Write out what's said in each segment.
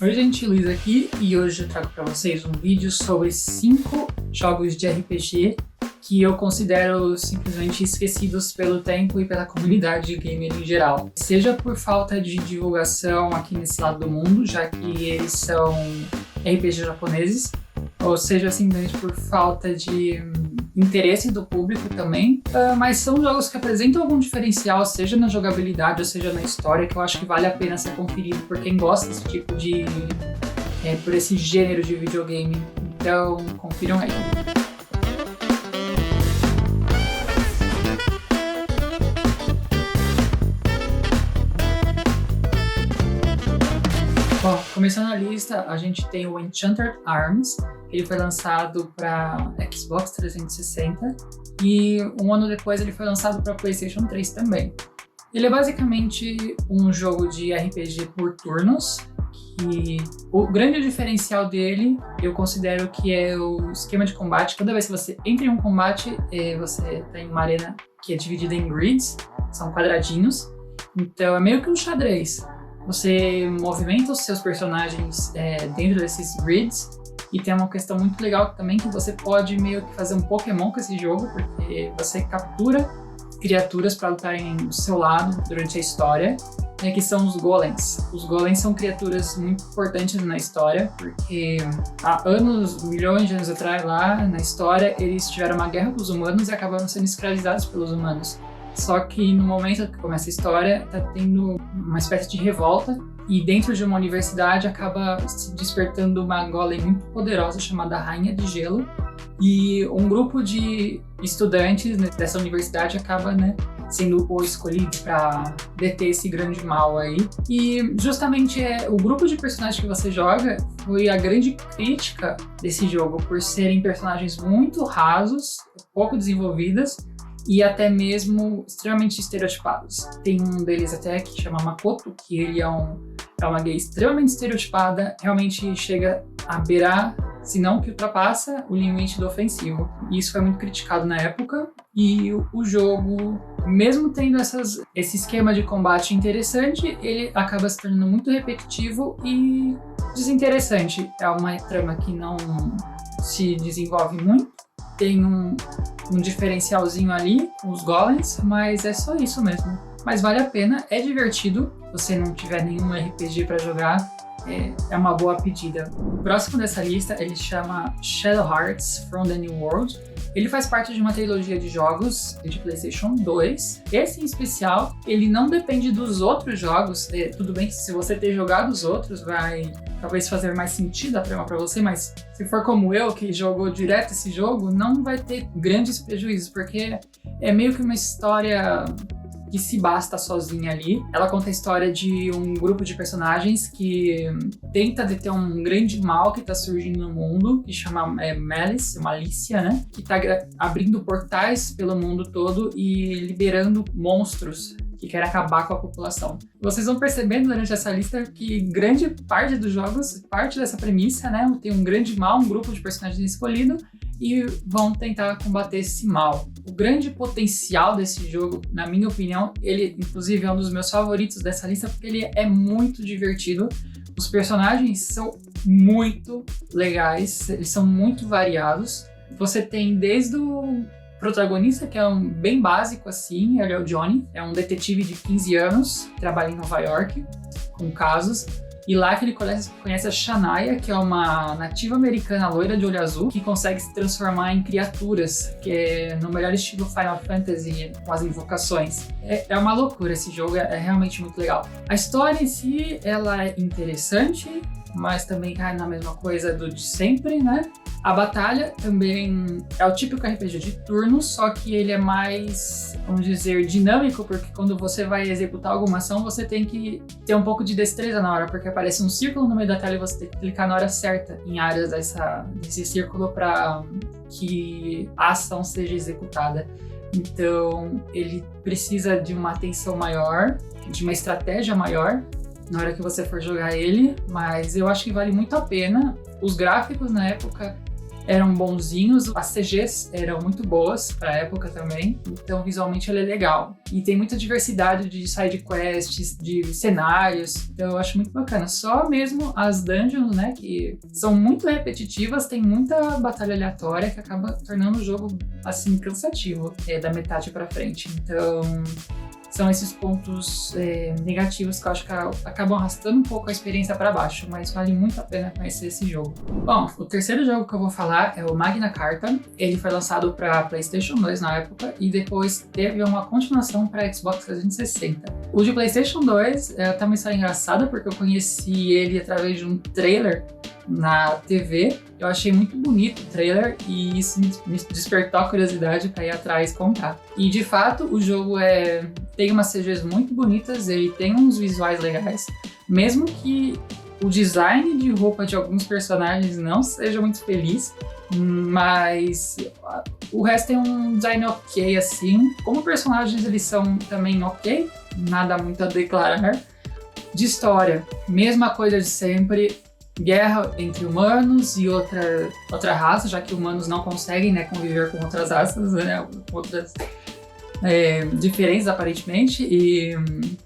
Oi gente, Luiz aqui e hoje eu trago para vocês um vídeo sobre 5 jogos de RPG que eu considero simplesmente esquecidos pelo tempo e pela comunidade gamer em geral. Seja por falta de divulgação aqui nesse lado do mundo, já que eles são RPG japoneses, ou seja simplesmente por falta de interesse do público também, mas são jogos que apresentam algum diferencial, seja na jogabilidade ou seja na história, que eu acho que vale a pena ser conferido por quem gosta desse tipo de... por esse gênero de videogame. Então, confiram aí. Bom, começando a lista, a gente tem o Enchanted Arms. Ele foi lançado para Xbox 360 e um ano depois ele foi lançado para PlayStation 3 também. Ele é basicamente um jogo de RPG por turnos, que o grande diferencial dele eu considero que é o esquema de combate. Toda vez que você entra em um combate, você tem uma arena que é dividida em grids, são quadradinhos, então é meio que um xadrez. Você movimenta os seus personagens dentro desses grids. E tem uma questão muito legal também, que você pode meio que fazer um Pokémon com esse jogo, porque você captura criaturas para lutarem do seu lado durante a história, que são os Golems. Os Golems são criaturas muito importantes na história, porque há anos, milhões de anos atrás lá na história, eles tiveram uma guerra com os humanos e acabaram sendo escravizados pelos humanos. Só que no momento que começa a história, tá tendo uma espécie de revolta, e dentro de uma universidade acaba se despertando uma golem muito poderosa chamada Rainha de Gelo, e um grupo de estudantes dessa universidade acaba sendo o escolhido para deter esse grande mal aí. E justamente o grupo de personagens que você joga foi a grande crítica desse jogo, por serem personagens muito rasos, pouco desenvolvidas, e até mesmo extremamente estereotipados. Tem um deles até que chama Makoto, que ele é uma gay extremamente estereotipada, realmente chega a beirar, se não que ultrapassa, o limite do ofensivo. E isso foi muito criticado na época, e o jogo, mesmo tendo esse esquema de combate interessante, ele acaba se tornando muito repetitivo e desinteressante. É uma trama que não se desenvolve muito, tem um diferencialzinho ali, os golems, mas é só isso mesmo. Mas vale a pena, é divertido. Se você não tiver nenhum RPG para jogar, é uma boa pedida. O próximo dessa lista, ele chama Shadow Hearts From The New World. Ele faz parte de uma trilogia de jogos de PlayStation 2. Esse em especial, ele não depende dos outros jogos. Tudo bem que se você ter jogado os outros, vai talvez fazer mais sentido a trama para você, mas se for como eu, que jogou direto esse jogo, não vai ter grandes prejuízos, porque é meio que uma história que se basta sozinha ali. Ela conta a história de um grupo de personagens que tenta deter um grande mal que tá surgindo no mundo, que chama Malícia, né? Que tá abrindo portais pelo mundo todo e liberando monstros que querem acabar com a população. Vocês vão percebendo durante essa lista que grande parte dos jogos parte dessa premissa, né? Tem um grande mal, um grupo de personagens escolhido, e vão tentar combater esse mal. O grande potencial desse jogo, na minha opinião, ele inclusive é um dos meus favoritos dessa lista, porque ele é muito divertido. Os personagens são muito legais, eles são muito variados. Você tem desde o protagonista, que é bem básico assim, ele é o Johnny, é um detetive de 15 anos, que trabalha em Nova York com casos. E lá que ele conhece a Shania, que é uma nativa americana loira de olho azul, que consegue se transformar em criaturas, que é no melhor estilo Final Fantasy, com as invocações. É uma loucura esse jogo, é realmente muito legal. A história em si, ela é interessante, mas também cai na mesma coisa do de sempre, né? A batalha também é o típico RPG de turnos, só que ele é mais, vamos dizer, dinâmico, porque quando você vai executar alguma ação, você tem que ter um pouco de destreza na hora, porque aparece um círculo no meio da tela e você tem que clicar na hora certa em áreas desse círculo para que a ação seja executada. Então, ele precisa de uma atenção maior, de uma estratégia maior na hora que você for jogar ele, mas eu acho que vale muito a pena. Os gráficos na época eram bonzinhos, as CGs eram muito boas pra época também, então visualmente ele é legal. E tem muita diversidade de side quests, de cenários, então eu acho muito bacana. Só mesmo as dungeons, né, que são muito repetitivas, tem muita batalha aleatória que acaba tornando o jogo, assim, cansativo, da metade pra frente. Então, são esses pontos negativos que eu acho que acabam arrastando um pouco a experiência para baixo, mas vale muito a pena conhecer esse jogo. Bom, o terceiro jogo que eu vou falar é o Magna Carta. Ele foi lançado para PlayStation 2 na época e depois teve uma continuação para Xbox 360. O de PlayStation 2 tá uma história engraçada porque eu conheci ele através de um trailer na TV. Eu achei muito bonito o trailer e isso me despertou a curiosidade para ir atrás e comprar. E de fato, o jogo tem umas CGs muito bonitas, ele tem uns visuais legais, mesmo que o design de roupa de alguns personagens não seja muito feliz, mas o resto tem um design ok, assim. Como personagens eles são também ok, nada muito a declarar. De história, mesma coisa de sempre, guerra entre humanos e outra raça, já que humanos não conseguem, né, conviver com outras raças, né, outras diferentes aparentemente, e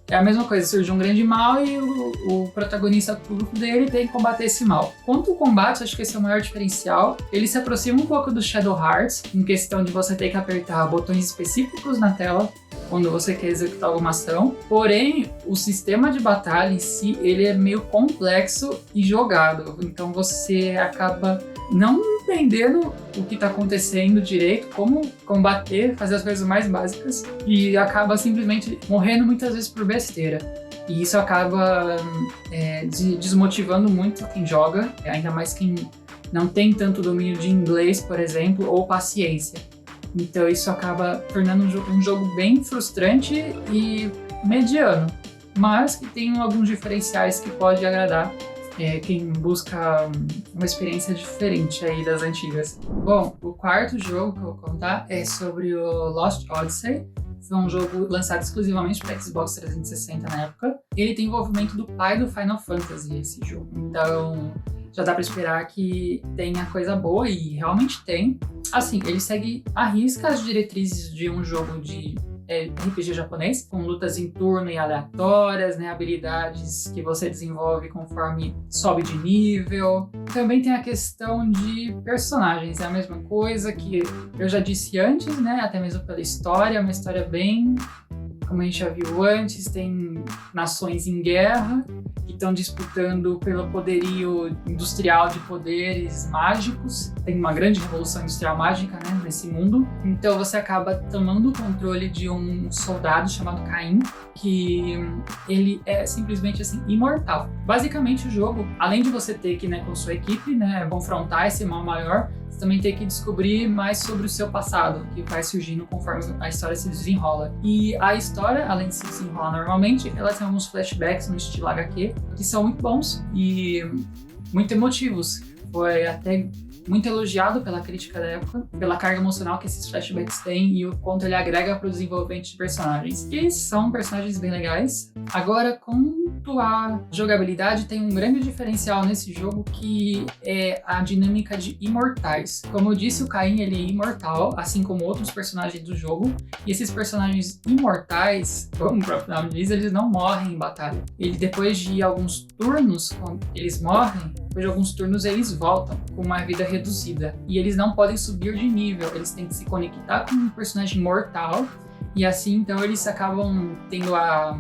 é a mesma coisa, surge um grande mal e o protagonista do grupo dele tem que combater esse mal. Quanto ao combate, acho que esse é o maior diferencial. Ele se aproxima um pouco do Shadow Hearts, em questão de você ter que apertar botões específicos na tela quando você quer executar alguma ação. Porém, o sistema de batalha em si, ele é meio complexo e jogado. Então você acaba não entendendo o que está acontecendo direito, como combater, fazer as coisas mais básicas, e acaba simplesmente morrendo muitas vezes por besteira. E isso acaba desmotivando muito quem joga, ainda mais quem não tem tanto domínio de inglês, por exemplo, ou paciência. Então isso acaba tornando um jogo bem frustrante e mediano, mas que tem alguns diferenciais que pode agradar quem busca uma experiência diferente aí das antigas. Bom, o quarto jogo que eu vou contar é sobre o Lost Odyssey. Foi um jogo lançado exclusivamente para Xbox 360 na época. Ele tem envolvimento do pai do Final Fantasy, esse jogo. Então já dá para esperar que tenha coisa boa, e realmente tem. Assim, ele segue à risca as diretrizes de um jogo de RPG japonês, com lutas em turno e aleatórias, né, habilidades que você desenvolve conforme sobe de nível. Também tem a questão de personagens, é a mesma coisa que eu já disse antes, né, até mesmo pela história, uma história bem, como a gente já viu antes, tem nações em guerra que estão disputando pelo poderio industrial de poderes mágicos. Tem uma grande revolução industrial mágica, né, nesse mundo. Então você acaba tomando o controle de um soldado chamado Caim, que ele é simplesmente assim imortal. Basicamente o jogo, além de você ter que, né, com sua equipe, né, confrontar esse mal maior, você também tem que descobrir mais sobre o seu passado, que vai surgindo conforme a história se desenrola. E a história, além de se desenrolar normalmente, ela tem alguns flashbacks no estilo HQ, que são muito bons e muito emotivos. Foi até muito elogiado pela crítica da época, pela carga emocional que esses flashbacks têm e o quanto ele agrega para o desenvolvimento de personagens. E são personagens bem legais. Agora, quanto à jogabilidade, tem um grande diferencial nesse jogo, que é a dinâmica de imortais. Como eu disse, o Caim, ele é imortal, assim como outros personagens do jogo. E esses personagens imortais, como o próprio nome diz, eles não morrem em batalha. Depois de alguns turnos, quando eles morrem, depois de alguns turnos eles voltam com uma vida reduzida. E eles não podem subir de nível, eles têm que se conectar com um personagem mortal. E assim, então, eles acabam tendo a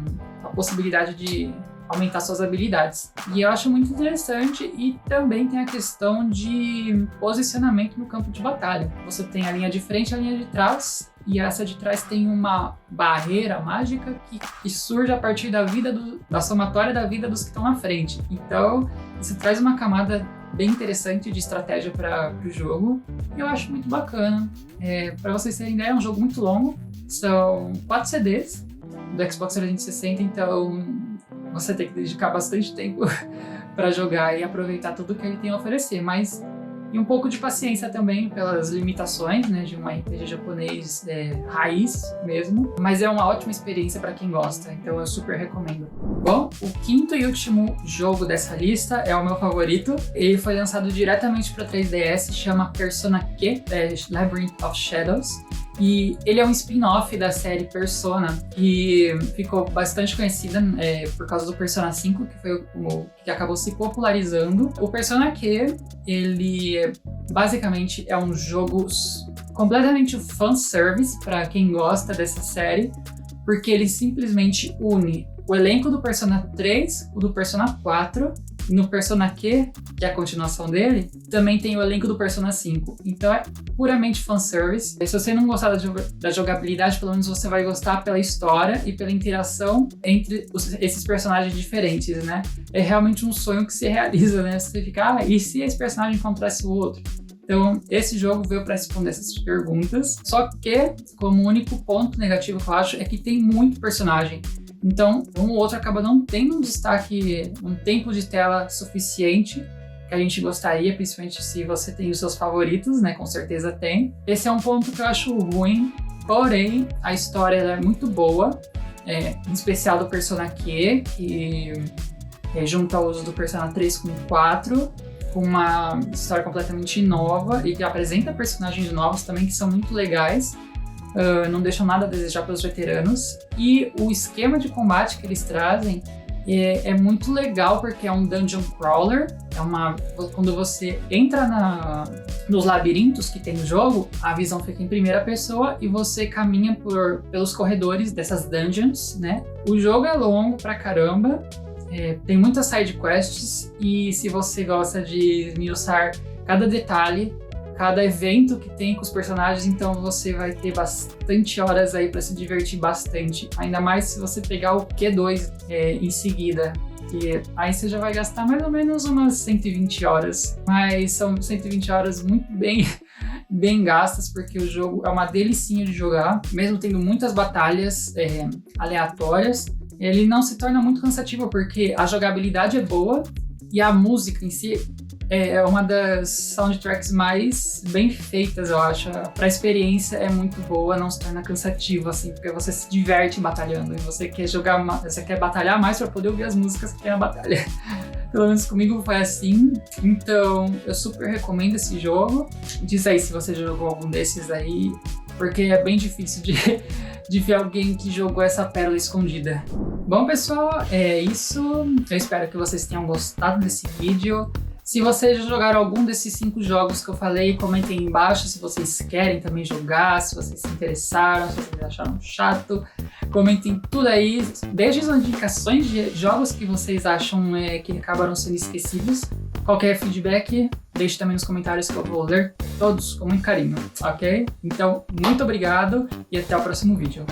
possibilidade de aumentar suas habilidades. E eu acho muito interessante, e também tem a questão de posicionamento no campo de batalha. Você tem a linha de frente e a linha de trás, e essa de trás tem uma barreira mágica que surge a partir da somatória da vida dos que estão na frente. Então, isso traz uma camada bem interessante de estratégia para o jogo, e eu acho muito bacana. Para vocês terem ideia, é um jogo muito longo, são 4 CDs do Xbox 360, então você tem que dedicar bastante tempo para jogar e aproveitar tudo que ele tem a oferecer, mas E um pouco de paciência também pelas limitações, né, de um RPG japonês raiz mesmo. Mas é uma ótima experiência para quem gosta, então eu super recomendo. Bom, o quinto e último jogo dessa lista é o meu favorito. Ele foi lançado diretamente para 3DS, chama Persona Q, Labyrinth of Shadows. E ele é um spin-off da série Persona, que ficou bastante conhecida por causa do Persona 5, que foi o que acabou se popularizando. O Persona Q, ele basicamente é um jogo completamente fanservice para quem gosta dessa série, porque ele simplesmente une o elenco do Persona 3, o do Persona 4, e no Persona Q, que é a continuação dele, também tem o elenco do Persona 5. Então é puramente fanservice. Se você não gostar da jogabilidade, pelo menos você vai gostar pela história e pela interação entre esses personagens diferentes, né? É realmente um sonho que se realiza, né? Você fica, e se esse personagem encontrasse o outro? Então, esse jogo veio para responder essas perguntas. Só que, como único ponto negativo que eu acho, é que tem muito personagem. Então, um ou outro acaba não tendo um destaque, um tempo de tela suficiente que a gente gostaria, principalmente se você tem os seus favoritos, né? Com certeza tem. Esse é um ponto que eu acho ruim, porém, a história ela é muito boa, em especial do Persona Q, que junta o uso do Persona 3 com o 4, com uma história completamente nova e que apresenta personagens novos também que são muito legais. Não deixam nada a desejar pelos veteranos. E o esquema de combate que eles trazem é muito legal, porque é um dungeon crawler. Quando você entra nos labirintos que tem no jogo, a visão fica em primeira pessoa e você caminha pelos corredores dessas dungeons, né? O jogo é longo pra caramba, tem muitas side quests, e se você gosta de esmiuçar cada detalhe, cada evento que tem com os personagens, então você vai ter bastante horas aí para se divertir bastante. Ainda mais se você pegar o Q2 em seguida. E aí você já vai gastar mais ou menos umas 120 horas. Mas são 120 horas muito bem gastas, porque o jogo é uma delicinha de jogar. Mesmo tendo muitas batalhas aleatórias, ele não se torna muito cansativo, porque a jogabilidade é boa e a música em si é uma das soundtracks mais bem feitas, eu acho. Pra experiência é muito boa, não se torna cansativo, assim, porque você se diverte batalhando e você quer batalhar mais pra poder ouvir as músicas que tem na batalha. Pelo menos comigo foi assim. Então, eu super recomendo esse jogo. Diz aí se você já jogou algum desses aí, porque é bem difícil de ver alguém que jogou essa pérola escondida. Bom, pessoal, é isso. Eu espero que vocês tenham gostado desse vídeo. Se vocês já jogaram algum desses 5 jogos que eu falei, comentem aí embaixo se vocês querem também jogar, se vocês se interessaram, se vocês acharam chato. Comentem tudo aí, deixem as indicações de jogos que vocês acham que acabaram sendo esquecidos. Qualquer feedback, deixe também nos comentários que eu vou ler todos com muito carinho, ok? Então, muito obrigado e até o próximo vídeo.